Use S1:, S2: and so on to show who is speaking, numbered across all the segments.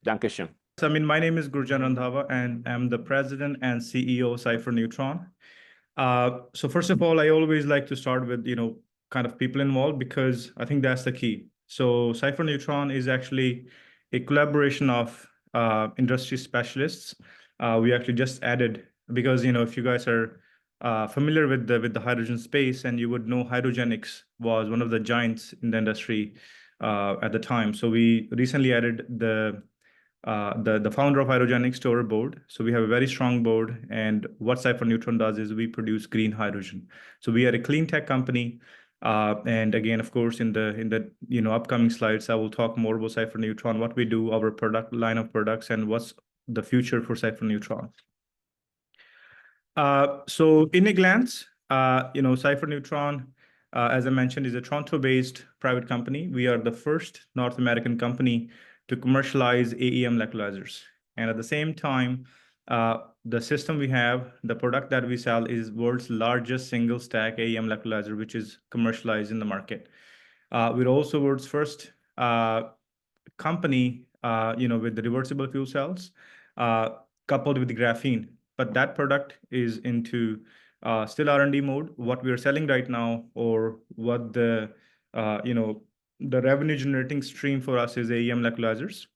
S1: Dankeschön.
S2: So, my name is Gurjant Randhawa, and I'm the president and CEO of Cipher Neutron. So first of all, I always like to start with, kind of people involved, because I think that's the key. So Cipher Neutron is actually a collaboration of industry specialists. We actually just added, because, if you guys are familiar with the hydrogen space, and you would know hydrogenics was one of the giants in the industry at the time. So we recently added the founder of Hydrogenics to our board. So we have a very strong board. And what Cipher Neutron does is we produce green hydrogen. So we are a clean tech company. And again, of course, in the upcoming slides, I will talk more about Cipher Neutron, what we do, our product line of products, and what's the future for Cipher Neutron. So in a glance, Cipher Neutron, as I mentioned, is a Toronto-based private company. We are the first North American company to commercialize AEM electrolyzers. And at the same time, the system we have, the product that we sell, is world's largest single stack AEM electrolyzer, which is commercialized in the market. We're also world's first company, with the reversible fuel cells, coupled with graphene. But that product is into still R&D mode. What we are selling right now, or what the revenue generating stream for us, is AEM electrolyzers.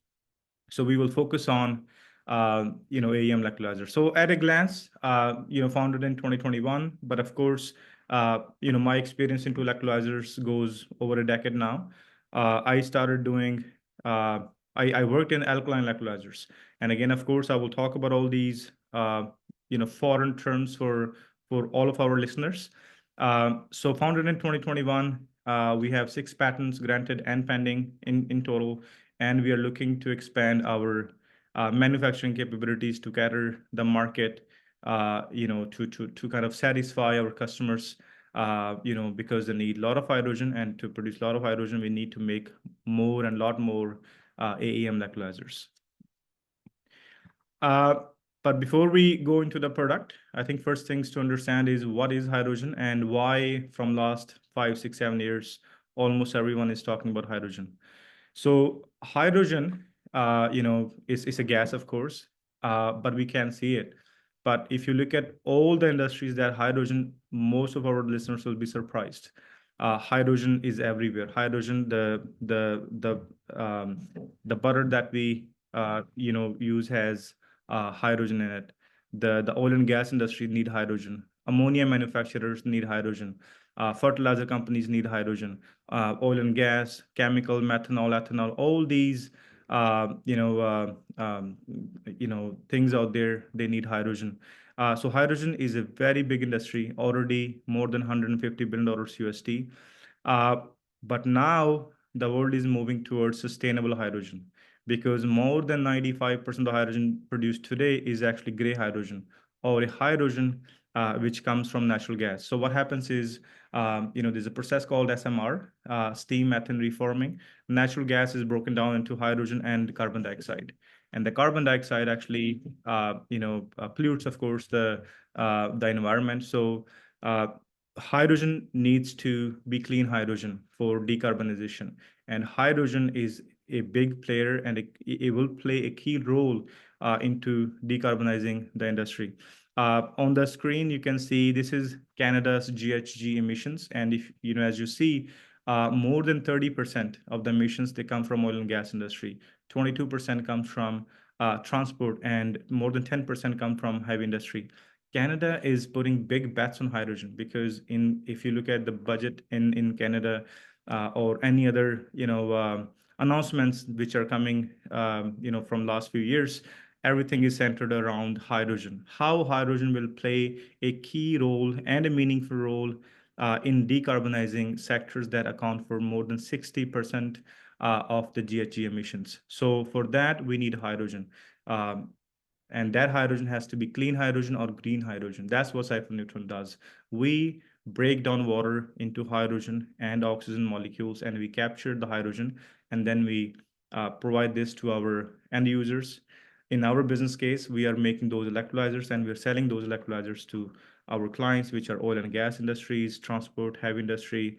S2: So we will focus on AEM electrolyzers. So at a glance, founded in 2021, but of course, my experience into electrolyzers goes over a decade now. I started doing, I worked in alkaline electrolyzers. And again, of course, I will talk about all these, foreign terms for all of our listeners. So founded in 2021, we have 6 patents granted and pending in total, and we are looking to expand our manufacturing capabilities to cater the market, to kind of satisfy our customers, because they need a lot of hydrogen, and to produce a lot of hydrogen, we need to make more and a lot more AEM electrolyzers. But before we go into the product, I think first things to understand is what is hydrogen, and why from last 5, 6, 7 years, almost everyone is talking about hydrogen. So hydrogen, is a gas, of course, but we can't see it. But if you look at all the industries that hydrogen, most of our listeners will be surprised. Hydrogen is everywhere. Hydrogen, the butter that we use has hydrogen in it. The oil and gas industry need hydrogen. Ammonia manufacturers need hydrogen. Fertilizer companies need hydrogen. Oil and gas, chemical, methanol, ethanol, all these things out there, they need hydrogen. So hydrogen is a very big industry, already more than $150 billion USD. But now the world is moving towards sustainable hydrogen, because more than 95% of the hydrogen produced today is actually gray hydrogen, or a hydrogen which comes from natural gas. So what happens is, there's a process called SMR, steam methane reforming. Natural gas is broken down into hydrogen and carbon dioxide. And the carbon dioxide actually, pollutes, of course, the environment. So hydrogen needs to be clean hydrogen for decarbonization. And hydrogen is a big player, and it will play a key role into decarbonizing the industry. On the screen, you can see this is Canada's GHG emissions. And if, as you see, more than 30% of the emissions, they come from oil and gas industry. 22% comes from transport, and more than 10% come from heavy industry. Canada is putting big bets on hydrogen, because if you look at the budget in Canada, or any other, announcements which are coming, from last few years, everything is centered around hydrogen. How hydrogen will play a key role and a meaningful role in decarbonizing sectors that account for more than 60% of the GHG emissions. So for that, we need hydrogen. And that hydrogen has to be clean hydrogen or green hydrogen. That's what Cipher Neutron does. We break down water into hydrogen and oxygen molecules, and we capture the hydrogen, and then we provide this to our end users. In our business case, we are making those electrolyzers, and we're selling those electrolyzers to our clients, which are oil and gas industries, transport, heavy industry,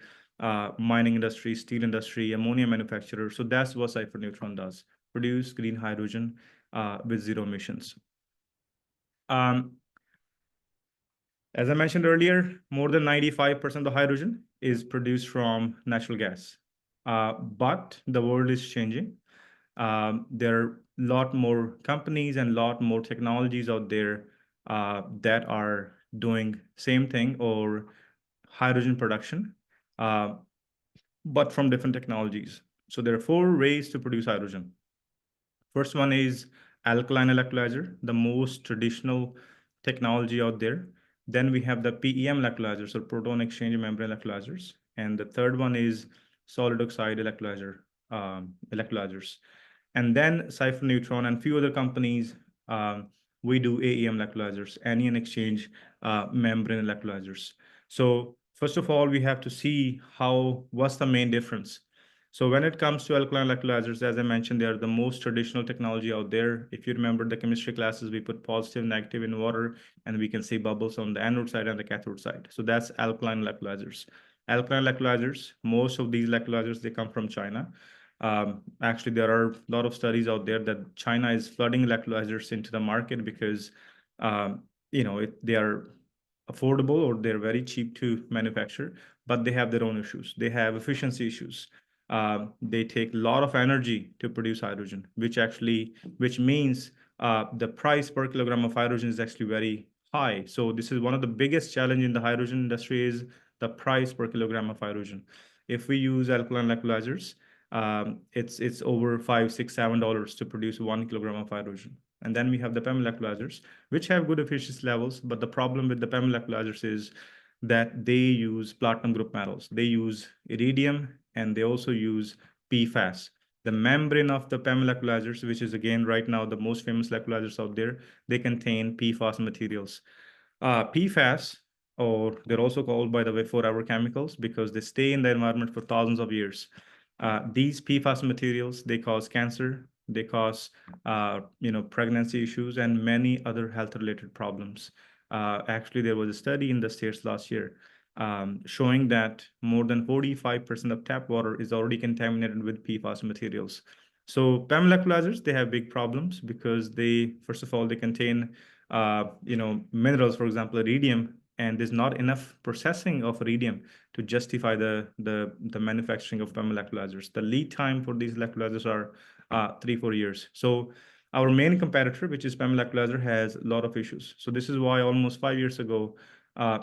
S2: mining industry, steel industry, ammonia manufacturers. So that's what Cipher Neutron does. produce green hydrogen with zero emissions. Um, as I mentioned earlier, more than 95% of the hydrogen is produced from natural gas. But the world is changing. There are a lot more companies and a lot more technologies out there that are doing same thing or hydrogen production, uh, but from different technologies. So there are four ways to produce hydrogen. First one is alkaline electrolyzer, the most traditional technology out there. Then we have the PEM electrolyzers, or proton exchange membrane electrolyzers. And the third one is solid oxide electrolyzers. And then Cipher Neutron and few other companies, we do AEM electrolyzers, anion exchange membrane electrolyzers. So first of all, we have to see what's the main difference. So when it comes to alkaline electrolyzers, as I mentioned, they are the most traditional technology out there. If you remember the chemistry classes, we put positive, negative in water, and we can see bubbles on the anode side and the cathode side. So that's alkaline electrolyzers. Alkaline electrolyzers, most of these electrolyzers, they come from China. Actually, there are a lot of studies out there that China is flooding electrolyzers into the market because, they are affordable or they're very cheap to manufacture, but they have their own issues. They have efficiency issues. They take a lot of energy to produce hydrogen, which means the price per kilogram of hydrogen is actually very high. So this is one of the biggest challenge in the hydrogen industry is the price per kilogram of hydrogen. If we use alkaline electrolyzers, it's over $5, $6, $7 to produce 1 kilogram of hydrogen. And then we have the PEM electrolyzers, which have good efficiency levels. But the problem with the PEM electrolyzers is that they use platinum group metals. They use iridium and they also use PFAS. The membrane of the PEM electrolyzers, which is again right now the most famous electrolyzers out there, they contain PFAS materials. PFAS, or they're also called, by the way, forever chemicals because they stay in the environment for thousands of years. These PFAS materials, they cause cancer, they cause pregnancy issues and many other health-related problems. Actually, there was a study in the States last year showing that more than 45% of tap water is already contaminated with PFAS materials. So PEM electrolyzers, they have big problems because first of all, they contain minerals, for example, iridium, and there's not enough processing of iridium to justify the manufacturing of PEM electrolyzers. The lead time for these electrolyzers are 3-4 years. So our main competitor, which is PEM electrolyzer, has a lot of issues. So this is why almost 5 years ago,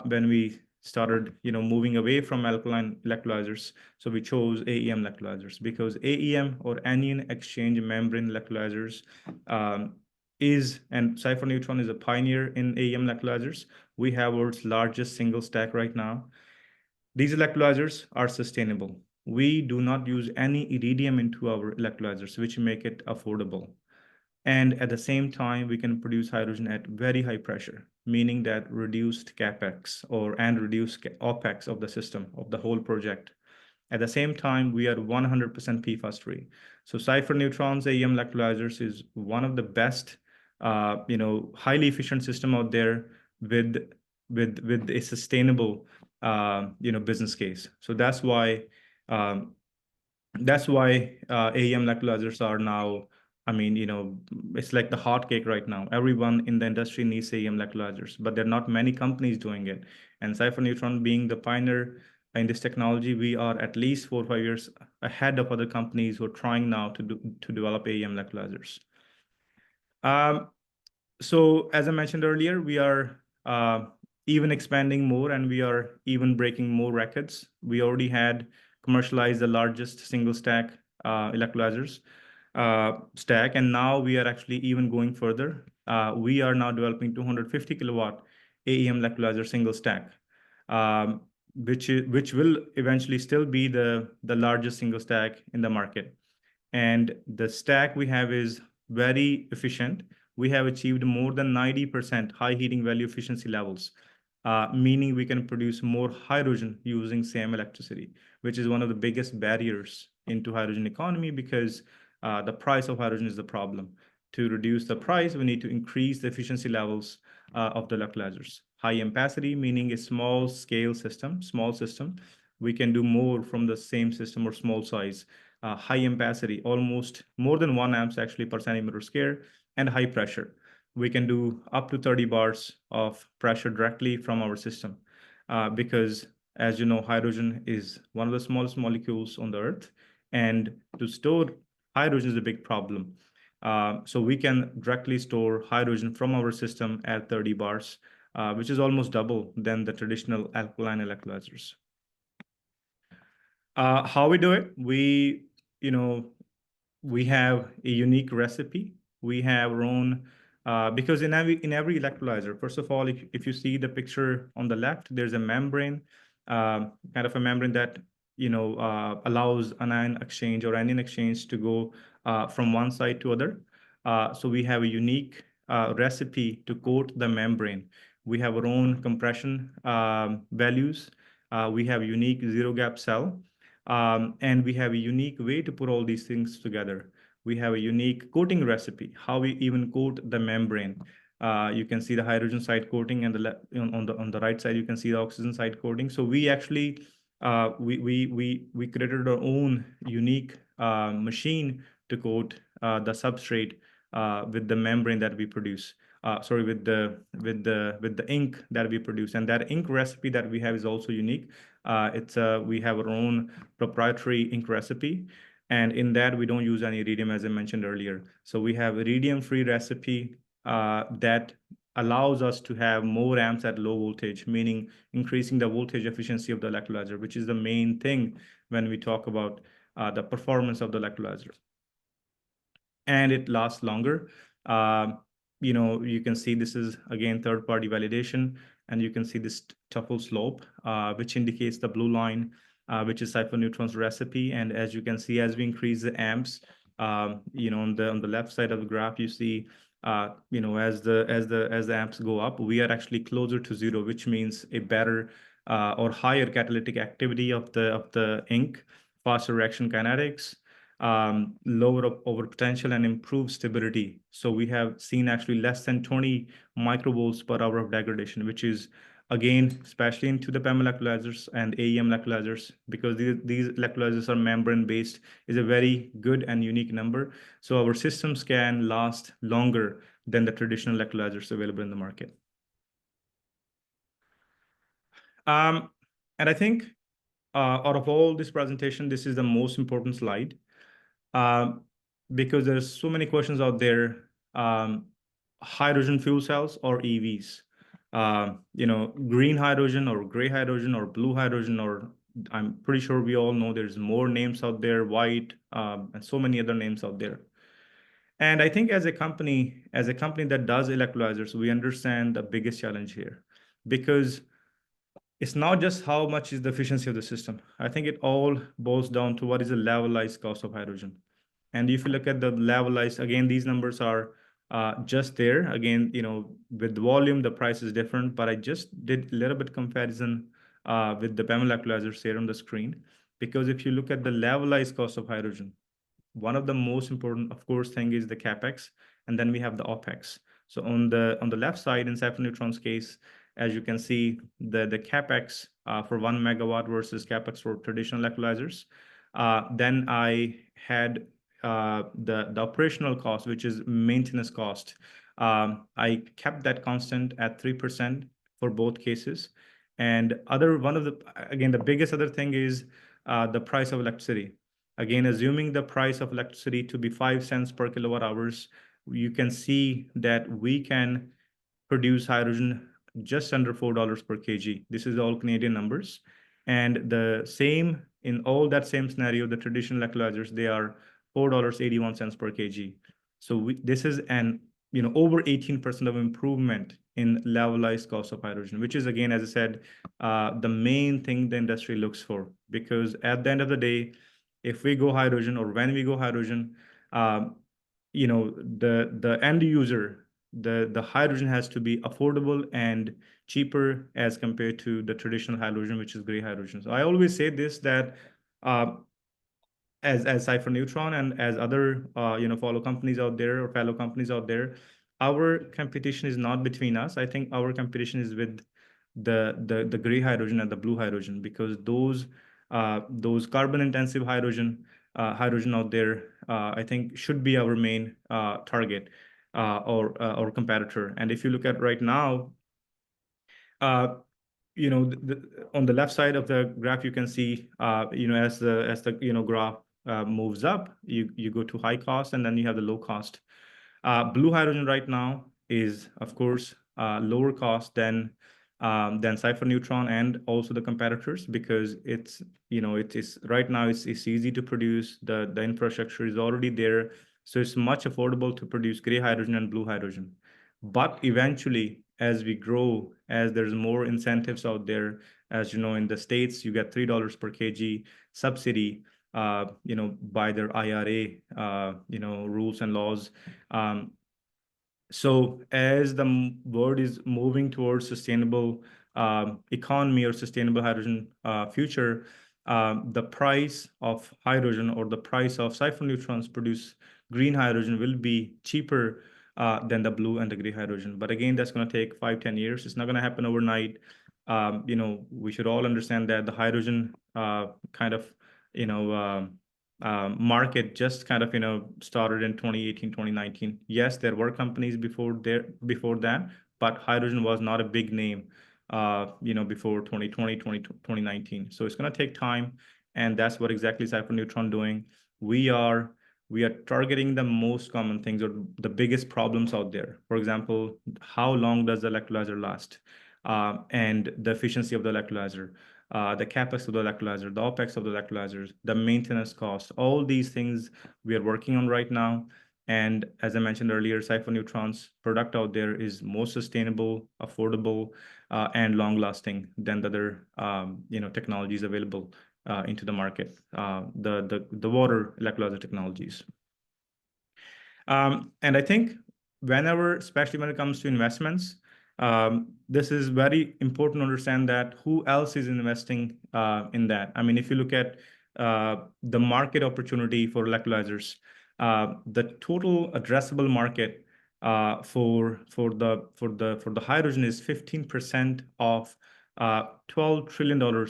S2: when we started moving away from alkaline electrolyzers, so we chose AEM electrolyzers because AEM, or anion exchange membrane electrolyzers, and Cipher Neutron is a pioneer in AEM electrolyzers. We have world's largest single stack right now. These electrolyzers are sustainable. We do not use any iridium into our electrolyzers, which make it affordable. And at the same time, we can produce hydrogen at very high pressure, meaning that reduced capex and reduced opex of the system, of the whole project. At the same time, we are 100% PFAS free. So Cipher Neutron's AEM electrolyzers is one of the best, highly efficient system out there with a sustainable, business case. So that's why AEM electrolyzers are now, it's like the hot cake right now. Everyone in the industry needs AEM electrolyzers, but there are not many companies doing it. And Cipher Neutron being the pioneer in this technology, we are at least 4 or 5 years ahead of other companies who are trying now to develop AEM electrolyzers. So as I mentioned earlier, we are even expanding more and we are even breaking more records. We already had commercialized the largest single stack electrolyzers stack, and now we are actually even going further. We are now developing 250 kilowatt AEM electrolyzer single stack, which will eventually still be the largest single stack in the market. And the stack we have is very efficient. We have achieved more than 90% high heating value efficiency levels, meaning we can produce more hydrogen using same electricity, which is one of the biggest barriers into hydrogen economy because the price of hydrogen is the problem. To reduce the price, we need to increase the efficiency levels of the electrolyzers. High ampacity, meaning a small scale system, small system. We can do more from the same system or small size high ampacity, almost more than 1 amps actually per centimeter square, and high pressure. We can do up to 30 bars of pressure directly from our system because, as you know, hydrogen is one of the smallest molecules on the earth, and to store hydrogen is a big problem. So we can directly store hydrogen from our system at 30 bars, which is almost double than the traditional alkaline electrolyzers. How we do it? You know, we have a unique recipe. We have our own because in every electrolyzer, first of all, if you see the picture on the left, there's a membrane, kind of a membrane that allows anion exchange or anion exchange to go from one side to other. So we have a unique recipe to coat the membrane. We have our own compression values. We have a unique zero gap cell. And we have a unique way to put all these things together. We have a unique coating recipe, how we even coat the membrane. You can see the hydrogen side coating, and on the right side you can see the oxygen side coating. So we actually we created our own unique machine to coat the substrate with the membrane that we produce. Sorry, with the ink that we produce, and that ink recipe that we have is also unique. We have our own proprietary ink recipe, and in that we don't use any iridium, as I mentioned earlier. So we have iridium-free recipe that allows us to have more amps at low voltage, meaning increasing the voltage efficiency of the electrolyzer, which is the main thing when we talk about the performance of the electrolyzer. And it lasts longer. You can see this is again third-party validation, and you can see this tuple slope, which indicates the blue line, which is Cipher Neutron's recipe. And as you can see, as we increase the amps, on the left side of the graph, you see, as the amps go up, we are actually closer to zero, which means a better or higher catalytic activity of the ink, faster reaction kinetics, lower over potential, and improve stability. So we have seen actually less than 20 microvolts per hour of degradation, which is, again, especially into the PEM electrolyzers and AEM electrolyzers, because these electrolyzers are membrane based, is a very good and unique number. So our systems can last longer than the traditional electrolyzers available in the market. And I think out of all this presentation, this is the most important slide. Because there's so many questions out there, hydrogen fuel cells or EVs, green hydrogen or gray hydrogen or blue hydrogen, or I'm pretty sure we all know there's more names out there, white, and so many other names out there. And I think as a company that does electrolyzers, we understand the biggest challenge here, because it's not just how much is the efficiency of the system. I think it all boils down to what is the levelized cost of hydrogen. And if you look at the levelized, again, these numbers are just there. Again, with volume, the price is different, but I just did a little bit comparison with the PEM electrolyzers here on the screen. Because if you look at the levelized cost of hydrogen, one of the most important, of course, thing is the CapEx, and then we have the OpEx. So on the left side, in Cipher Neutron's case, as you can see, the CapEx for 1 megawatt versus CapEx for traditional electrolyzers. Then I had the operational cost, which is maintenance cost. I kept that constant at 3% for both cases. And the biggest other thing is the price of electricity. Again, assuming the price of electricity to be 5 cents per kilowatt hours, you can see that we can produce hydrogen just under $4 per kg. This is all Canadian numbers. And the same, in all that same scenario, the traditional electrolyzers, they are $4.81 per kg. So this is over 18% of improvement in levelized cost of hydrogen, which is, again, as I said, the main thing the industry looks for. Because at the end of the day, if we go hydrogen, or when we go hydrogen, the end user, the hydrogen has to be affordable and cheaper as compared to the traditional hydrogen, which is gray hydrogen. So I always say this, that as Cipher Neutron and as other fellow companies out there, our competition is not between us. I think our competition is with the gray hydrogen and the blue hydrogen, because those carbon intensive hydrogen hydrogen out there, I think should be our main target or competitor. And if you look at right now, uh, on the left side of the graph, you can see, as the graph moves up, you go to high cost, and then you have the low cost. Blue hydrogen right now is, of course, lower cost than Cipher Neutron and also the competitors, because it is right now, it's easy to produce. The infrastructure is already there, so it's much affordable to produce gray hydrogen and blue hydrogen. But eventually, as we grow, as there's more incentives out there, as you know, in the States, you get $3 per kg subsidy, by their IRA, rules and laws. Um, so as the world is moving towards sustainable economy or sustainable hydrogen future, the price of hydrogen or the price of Cipher neutrons produce green hydrogen will be cheaper than the blue and the gray hydrogen. But again, that's going to take 5-10 years. It's not going to happen overnight. We should all understand that the hydrogen kind of, you know, market just kind of started in 2018, 2019. Yes, there were companies before that, but hydrogen was not a big name before 2020, 2019. So it's going to take time, and that's what exactly Cipher Neutron doing. We are targeting the most common things or the biggest problems out there. For example, how long does the electrolyzer last, and the efficiency of the electrolyzer, the capex of the electrolyzer, the opex of the electrolyzers, the maintenance costs, all these things we are working on right now. And as I mentioned earlier, Cipher Neutron's product out there is more sustainable, affordable, and long-lasting than the other technologies available into the market, the water electrolyzer technologies. And I think whenever, especially when it comes to investments, this is very important to understand that who else is investing in that. I mean, if you look at the market opportunity for electrolyzers, the total addressable market for the hydrogen is 15% of $12 trillion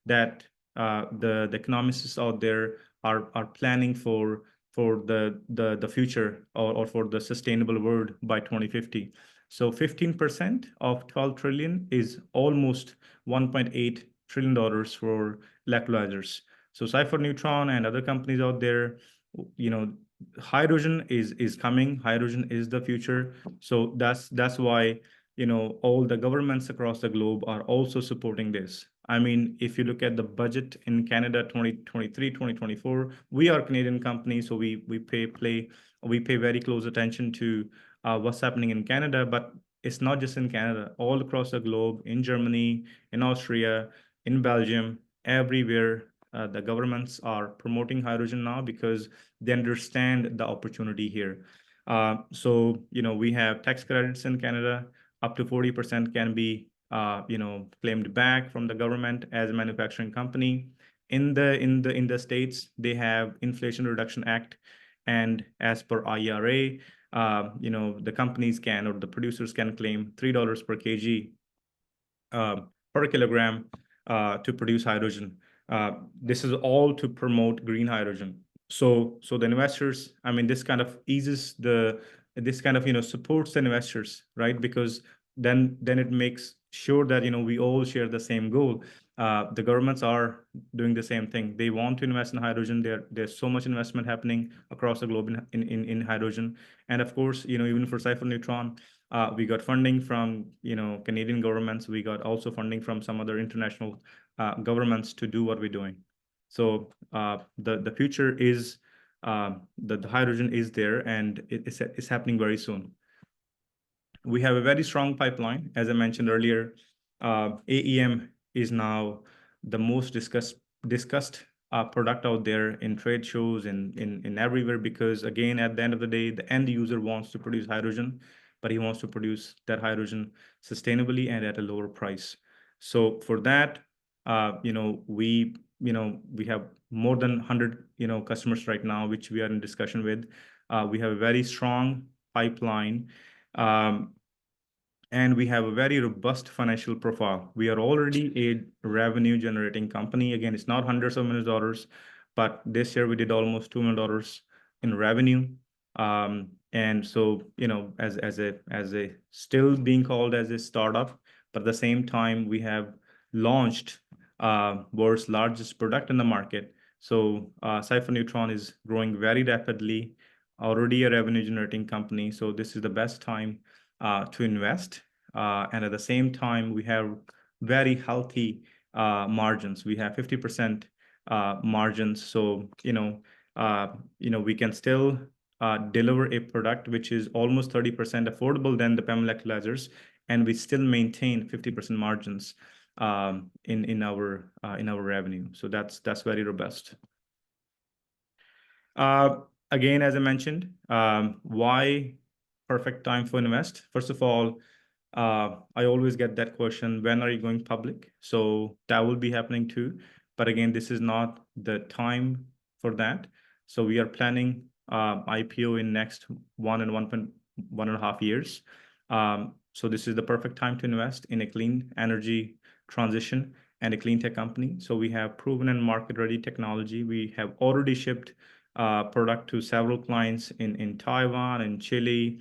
S2: that the economists out there are planning for the future, or for the sustainable world by 2050. So 15% of 12 trillion is almost $1.8 trillion for electrolyzers. So Cipher Neutron and other companies out there, hydrogen is coming. Hydrogen is the future. So that's why all the governments across the globe are also supporting this. I mean, if you look at the budget in Canada 2023, 2024, we are a Canadian company, so we pay very close attention to what's happening in Canada, but it's not just in Canada, all across the globe, in Germany, in Austria, in Belgium, everywhere, the governments are promoting hydrogen now because they understand the opportunity here. So we have tax credits in Canada. Up to 40% can be claimed back from the government as a manufacturing company. In the States, they have Inflation Reduction Act, and as per IRA, the companies can, or the producers can, claim $3 per kg per kilogram to produce hydrogen. This is all to promote green hydrogen. So the investors, I mean, this kind of supports the investors, right? Because then it makes sure that we all share the same goal. The governments are doing the same thing. They want to invest in hydrogen. There's so much investment happening across the globe in hydrogen. And of course, even for Cipher Neutron, we got funding from Canadian governments. We got also funding from some other international governments to do what we're doing. So the future is the hydrogen is there, and it's happening very soon. We have a very strong pipeline. As I mentioned earlier, AEM is now the most discussed product out there in trade shows, in everywhere, because again, at the end of the day, the end user wants to produce hydrogen, but he wants to produce that hydrogen sustainably and at a lower price. So for that, we have more than 100 customers right now, which we are in discussion with. We have a very strong pipeline. And we have a very robust financial profile. We are already a revenue generating company. Again, it's not hundreds of millions of dollars, but this year we did almost $2 million in revenue. And so, as a still being called as a startup, but at the same time, we have launched world's largest product in the market. So Cipher Neutron is growing very rapidly, already a revenue generating company. So this is the best time to invest. And at the same time, we have very healthy margins. We have 50% margins. So, we can still deliver a product which is almost 30% affordable than the PEM electrolyzers, and we still maintain 50% margins in our revenue. So that's very robust. Again, as I mentioned, why perfect time for invest? First of all, I always get that question, when are you going public? So that will be happening too. But again, this is not the time for that. So we are planning IPO in next 1.5 years. So this is the perfect time to invest in a clean energy transition and a clean tech company. So we have proven and market-ready technology. We have already shipped product to several clients in Taiwan, in Chile,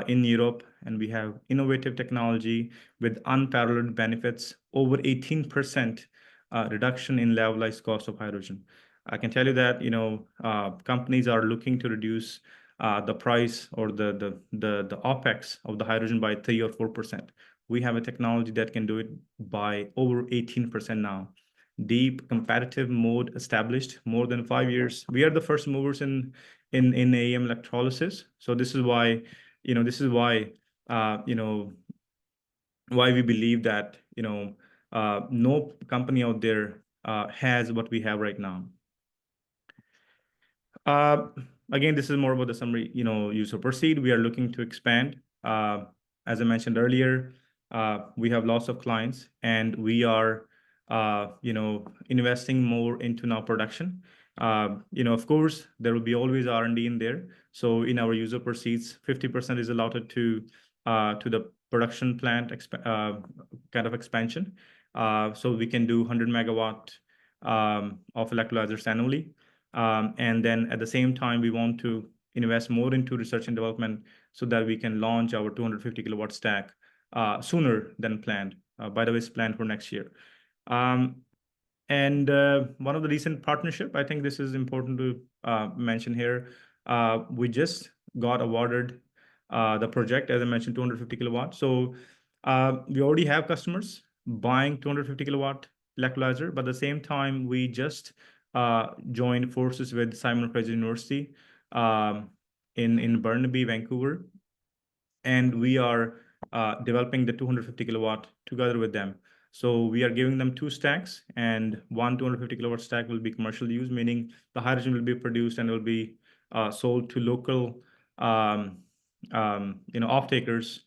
S2: in Europe, and we have innovative technology with unparalleled benefits, over 18% reduction in levelized cost of hydrogen. I can tell you that companies are looking to reduce the price or the OPEX of the hydrogen by 3 or 4%. We have a technology that can do it by over 18% now. Deep competitive mode established more than 5 years. We are the first movers in AEM electrolysis. So this is why why we believe that no company out there has what we have right now. Again, this is more about the summary. Use or proceed. We are looking to expand. As I mentioned earlier, we have lots of clients, and we are investing more into now production. Of course, there will be always R&D in there. So in our user proceeds, 50% is allotted to the production plant kind of expansion. So we can do 100 megawatt of electrolyzers annually. And then at the same time, we want to invest more into research and development so that we can launch our 250 kilowatt stack sooner than planned. By the way, it's planned for next year. And one of the recent partnership, I think this is important to mention here. We just got awarded the project, as I mentioned, 250 kilowatts. So we already have customers buying 250 kilowatt electrolyzer, but at the same time, we just joined forces with Simon Fraser University in Burnaby, Vancouver, and we are developing the 250 kilowatt together with them. So we are giving them 2 stacks, and one 250 kilowatt stack will be commercial use, meaning the hydrogen will be produced and will be sold to local off-takers,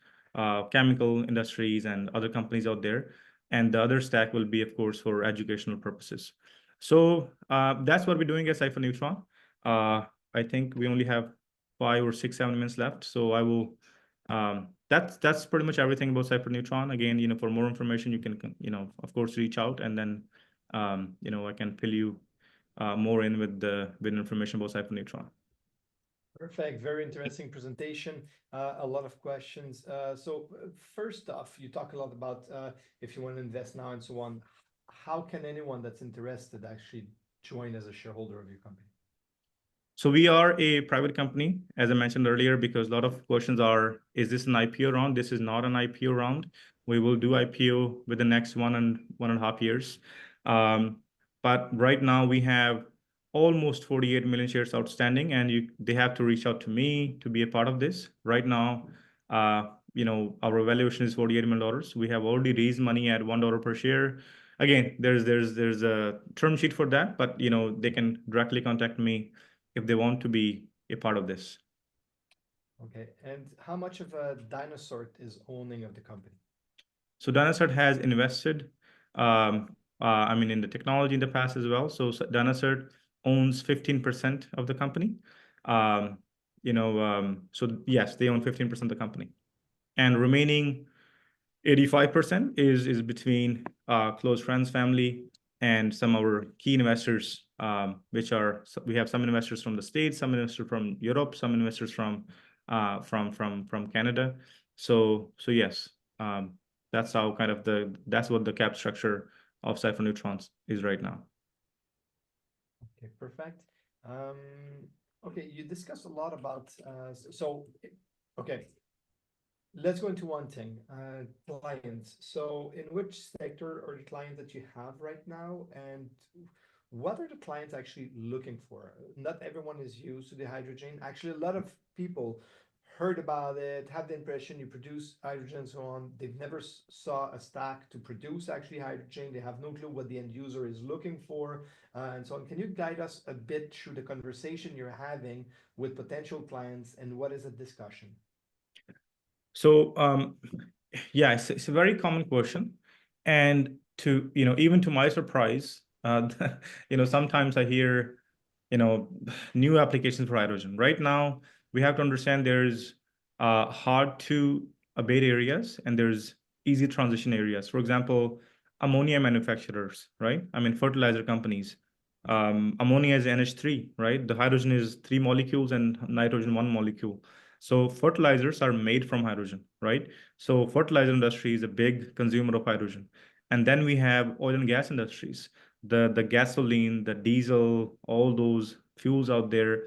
S2: chemical industries and other companies out there. And the other stack will be, of course, for educational purposes. So that's what we're doing at Cipher Neutron. I think we only have 5 or 6, 7 minutes left. So I will, that's pretty much everything about Cipher Neutron. Again, for more information, you can, of course, reach out, and then, I can fill you more in with information about Cipher Neutron.
S1: Perfect. Very interesting presentation. A lot of questions. So first off, you talk a lot about if you want to invest now and so on. How can anyone that's interested actually join as a shareholder of your company?
S2: So we are a private company, as I mentioned earlier, because a lot of questions are, is this an IPO round? This is not an IPO round. We will do IPO within the next 1.5 years. But right now we have almost 48 million shares outstanding, and they have to reach out to me to be a part of this. Right now, our valuation is $48 million. We have already raised money at $1 per share. Again, there's a term sheet for that, but they can directly contact me if they want to be a part of this.
S1: Okay, and how much of a Dynasort is owning of the company?
S2: So Dynasort has invested, in the technology in the past as well. So Dynasort owns 15% of the company. So yes, they own 15% of the company, and remaining 85% is between close friends, family, and some of our key investors which are, so we have some investors from the States, some investors from Europe, some investors from Canada. So yes, that's how kind of that's what the cap structure of Cipher Neutrons is right now.
S1: Okay, perfect. Okay, you discussed a lot about okay. Let's go into one thing, clients. So in which sector are the clients that you have right now, and what are the clients actually looking for? Not everyone is used to the hydrogen. Actually, a lot of people heard about it, have the impression you produce hydrogen and so on. They've never saw a stack to produce actually hydrogen. They have no clue what the end user is looking for, and so on. Can you guide us a bit through the conversation you're having with potential clients, and what is the discussion?
S2: So yeah, it's a very common question, and to even to my surprise, sometimes I hear new applications for hydrogen. Right now, we have to understand there's hard to abate areas and there's easy transition areas. For example, ammonia manufacturers, right? I mean, fertilizer companies. Ammonia is NH3, right? The hydrogen is 3 molecules and nitrogen 1 molecule. So fertilizers are made from hydrogen, right? So fertilizer industry is a big consumer of hydrogen. And then we have oil and gas industries, the gasoline, the diesel, all those fuels out there,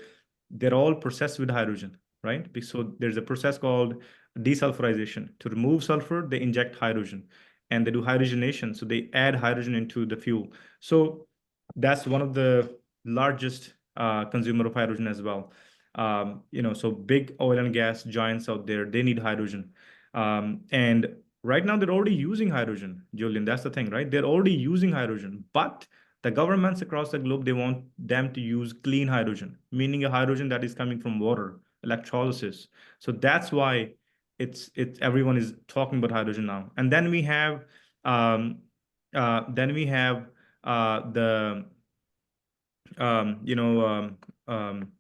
S2: they're all processed with hydrogen, right? So there's a process called desulfurization. To remove sulfur, they inject hydrogen and they do hydrogenation. So they add hydrogen into the fuel. So that's one of the largest consumer of hydrogen as well. So big oil and gas giants out there, they need hydrogen. And right now they're already using hydrogen, Julian. That's the thing, right? They're already using hydrogen, but the governments across the globe, they want them to use clean hydrogen, meaning a hydrogen that is coming from water, electrolysis. So that's why it's everyone is talking about hydrogen now. And then we have um, the you know um,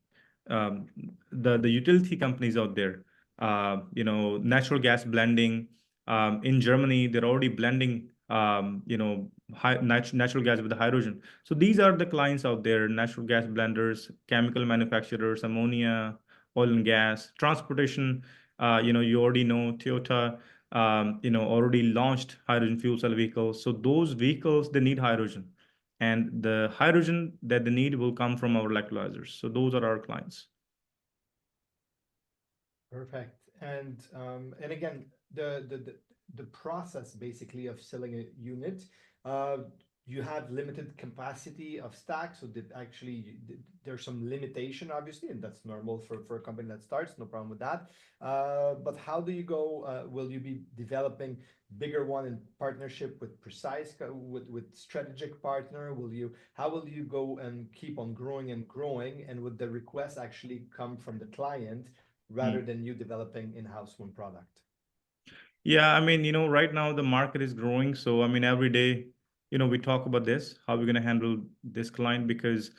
S2: the utility companies out there, natural gas blending. In Germany, they're already blending natural gas with the hydrogen. So these are the clients out there: natural gas blenders, chemical manufacturers, ammonia, oil and gas, transportation. You already know Toyota. Already launched hydrogen fuel cell vehicles. So those vehicles, they need hydrogen, and the hydrogen that they need will come from our electrolyzers. So those are our clients.
S1: Perfect. And again, the process basically of selling a unit, uh, you have limited capacity of stacks, so that actually there's some limitation, obviously, and that's normal for a company that starts, no problem with that. But how do you go? Will you be developing bigger one in partnership with with strategic partner? How will you go and keep on growing and growing? And would the request actually come from the client rather than you developing in-house one product?
S2: Yeah, I mean, right now the market is growing. So, I mean, every day, we talk about this, how we're going to handle this client because,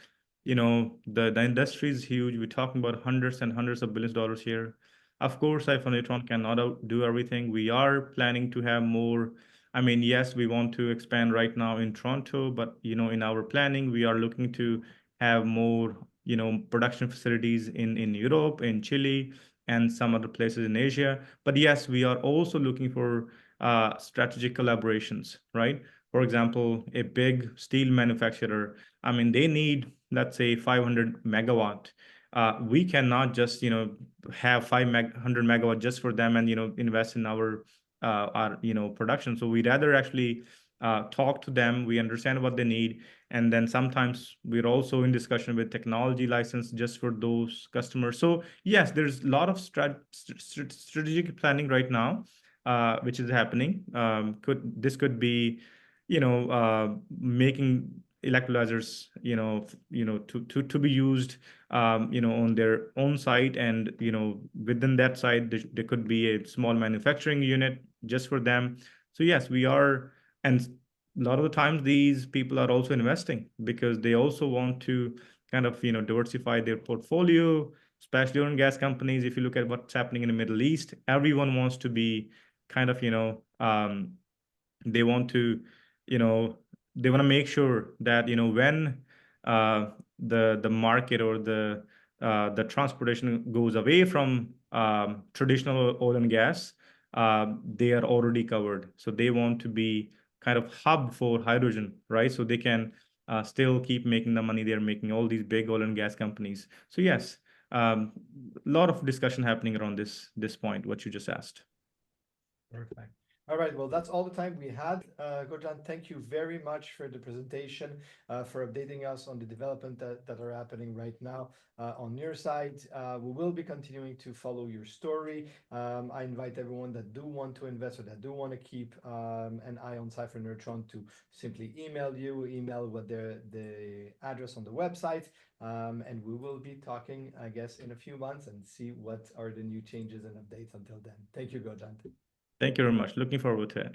S2: the industry is huge. We're talking about hundreds and hundreds of billions of dollars here. Of course, Cipher Neutron cannot do everything. We are planning to have more. I mean, yes, we want to expand right now in Toronto, but, in our planning, we are looking to have more, production facilities in Europe, in Chile, and some other places in Asia. But yes, we are also looking for strategic collaborations, right? For example, a big steel manufacturer, I mean, they need, let's say, 500 megawatt. We cannot just, have 500 megawatt just for them and, invest in our production. So we rather actually talk to them. We understand what they need. And then sometimes we're also in discussion with technology license just for those customers. So yes, there's a lot of strategic planning right now, which is happening. This could be, making electrolyzers, to be used, on their own site, and within that site, there could be a small manufacturing unit just for them. So yes, we are, and a lot of the times these people are also investing because they also want to kind of diversify their portfolio, especially oil and gas companies. If you look at what's happening in the Middle East, everyone wants to be kind of they want to you know they want to make sure that when the market or the transportation goes away from traditional oil and gas, they are already covered. So they want to be kind of hub for hydrogen, right? So they can still keep making the money they're making, all these big oil and gas companies. So yes, a lot of discussion happening around this point, what you just asked.
S1: Perfect. All right, well, that's all the time we had. Gurjant, thank you very much for the presentation, for updating us on the development that are happening right now on your side. We will be continuing to follow your story. I invite everyone that do want to invest or that do want to keep an eye on Cipher Neutron to simply email with the address on the website. And we will be talking, I guess, in a few months and see what are the new changes and updates until then. Thank you, Gurjant.
S2: Thank you very much. Looking forward to it.